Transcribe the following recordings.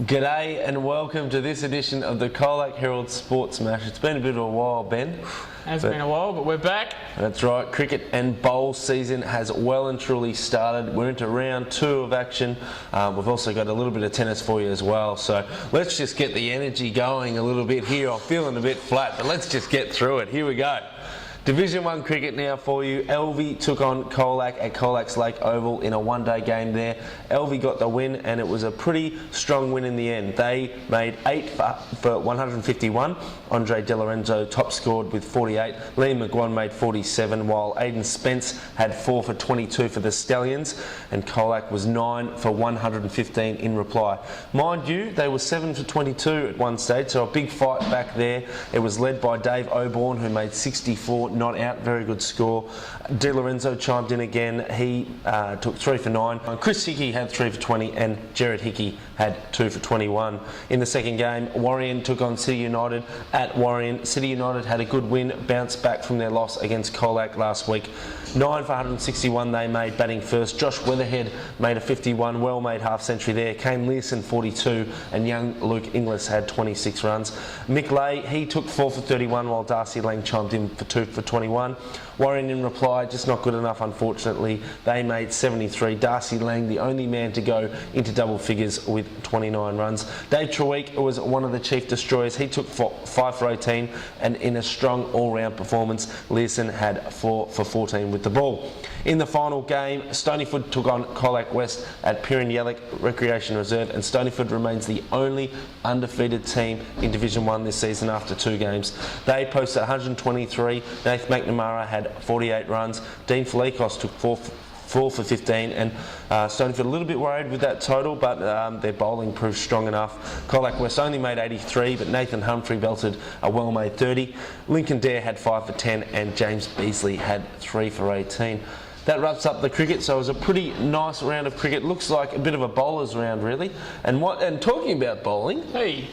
G'day and welcome to this edition of the COLAC Herald Sports Smash. It's been a bit of a while, Ben. Has been a while, but we're back. That's right. Cricket and bowl season has well and truly started. We're into round 2 of action. We've also got a little bit of tennis for you as well. So let's just get the energy going a little bit here. I'm feeling a bit flat, but let's just get through it. Here we go. Division 1 cricket now for you. LV took on COLAC at COLAC's Lake Oval in a one-day game there. LV got the win and it was a pretty strong win in the end. They made 8 for 151. Andre De Lorenzo top scored with 48. Liam McGuan made 47 while Aidan Spence had 4 for 22 for the Stallions and COLAC was 9 for 115 in reply. Mind you, they were 7 for 22 at one stage, so a big fight back there. It was led by Dave Oborne who made 64. Not out, very good score. De Lorenzo chimed in again. He took 3 for 9. Chris Hickey had 3 for 20 and Jared Hickey had 2 for 21. In the second game, Warrior took on City United at Warrior. City United had a good win, bounced back from their loss against COLAC last week. 9 for 161 they made batting first. Josh Weatherhead made a 51, well-made half-century there. Kane Learson 42 and young Luke Inglis had 26 runs. Mick Lay, he took 4 for 31 while Darcy Lang chimed in for 2 for 21. Warren in reply, just not good enough unfortunately. They made 73. Darcy Lang, the only man to go into double figures with 29 runs. Dave Treweek was one of the chief destroyers. He took 5 for 18 and in a strong all-round performance, Learson had 4 for 14 with the ball. In the final game, Stonyford took on COLAC West at Pirandellic Recreation Reserve and Stonyford remains the only undefeated team in Division 1 this season after 2 games. They posted 123. Nath McNamara had 48 runs. Dean Felikos took 4 for 15 and Stonyford a little bit worried with that total, but their bowling proved strong enough. COLAC West only made 83, but Nathan Humphrey belted a well-made 30. Lincoln Dare had 5 for 10 and James Beasley had 3 for 18. That wraps up the cricket, so it was a pretty nice round of cricket. Looks like a bit of a bowler's round, really. And talking about bowling,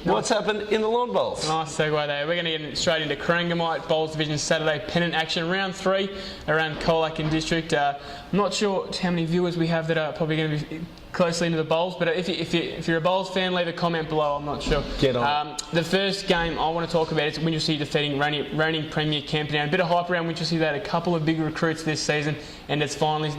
what's happened in the lawn bowls? Nice segue there. We're going to get straight into Corangamite Bowls Division Saturday pennant action, round 3 around COLAC and District. I'm not sure how many viewers we have that are probably going to be closely into the bowls, but if you're a bowls fan, leave a comment below. I'm not sure. Get on. The first game I want to talk about is Winchelsea defeating reigning Premier Camperdown. A bit of hype around Winchelsea. They had a couple of big recruits this season, and they're finally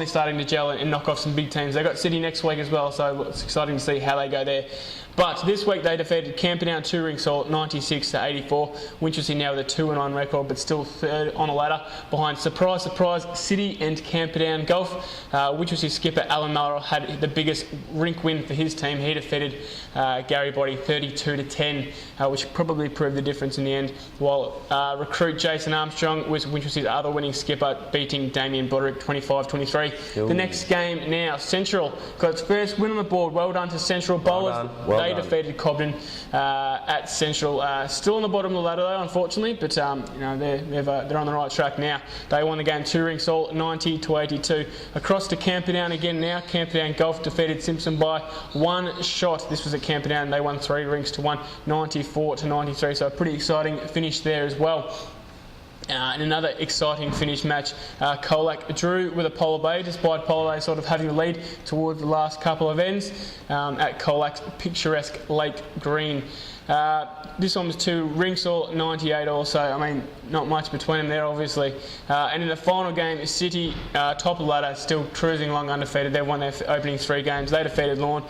starting to gel and knock off some big teams. They've got City next week as well, so it's exciting to see how they go there. But this week they defeated Camperdown 2 rings all 96 to 84. Winchelsea now with a 2-9 record, but still third on a ladder behind surprise City and Camperdown Golf. Winchelsea skipper Alan Mallor had the biggest rink win for his team. He defeated Gary Body 32 to 10, which probably proved the difference in the end. While recruit Jason Armstrong was Winchelsea's other winning skipper, beating Damien Broderick 25-23. The next game now, Central got its first win on the board. Well done to Central bowlers. They defeated Cobden at Central. Still on the bottom of the ladder though, unfortunately, but they're on the right track now. They won the game 2 rings all 90 to 82. Across to Camperdown again now. Camperdown Golf defeated Simpson by 1 shot. This was at Camperdown. They won 3 rings to 1, 94 to 93. So a pretty exciting finish there as well. In another exciting finish match, COLAC drew with Apollo Bay, despite Apollo Bay sort of having the lead towards the last couple of ends at COLAC's picturesque Lake Green. This one was 2 rings all 98 also. I mean, not much between them there, obviously. And in the final game, City, top of the ladder, still cruising along undefeated. They won their opening 3 games. They defeated Lorne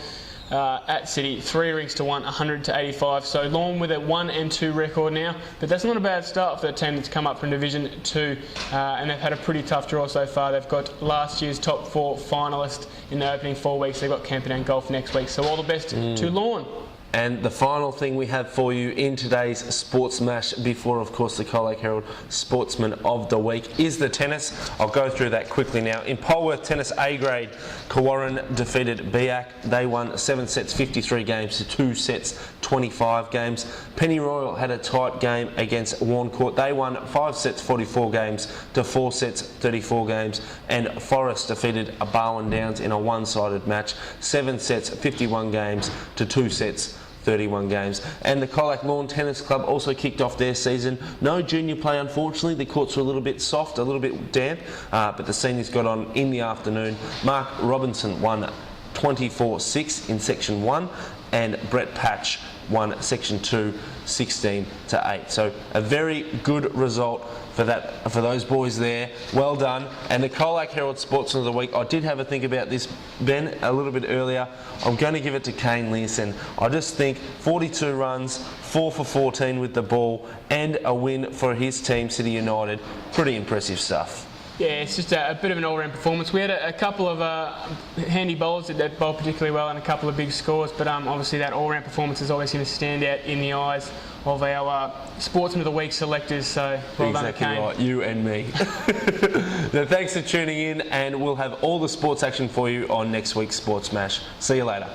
at City 3 rings to 1, 100 to 85. So Lorne with a 1-2 record now, but that's not a bad start for the team that's come up from Division 2, and they've had a pretty tough draw so far. They've got last year's top 4 finalists in the opening 4 weeks. They've got Camperdown Golf next week, so all the best to Lorne. And the final thing we have for you in today's Sports Mash, before of course the COLAC Herald Sportsman of the Week, is the tennis. I'll go through that quickly now. In Polworth Tennis A grade, Kawarren defeated Biak. They won 7 sets, 53 games to 2 sets, 25 games. Pennyroyal had a tight game against Warncourt. They won 5 sets, 44 games to 4 sets, 34 games. And Forest defeated Barwon Downs in a one-sided match, 7 sets, 51 games to 2 sets, 31 games. And the COLAC Lawn Tennis Club also kicked off their season. No junior play, unfortunately. The courts were a little bit soft, a little bit damp, but the seniors got on in the afternoon. Mark Robinson won 24-6 in Section 1, and Brett Patch won Section 2 16-8. So a very good result for those boys there. Well done. And the COLAC Herald Sportsman of the Week, I did have a think about this, Ben, a little bit earlier. I'm going to give it to Kane Learson. I just think 42 runs, 4 for 14 with the ball, and a win for his team, City United. Pretty impressive stuff. Yeah, it's just a bit of an all-round performance. We had a couple of handy bowlers that bowled particularly well and a couple of big scores, but obviously that all-round performance is always going to stand out in the eyes of our Sportsman of the Week selectors. So well done, exactly Kane. Right, you and me. So thanks for tuning in, and we'll have all the sports action for you on next week's Sports Smash. See you later.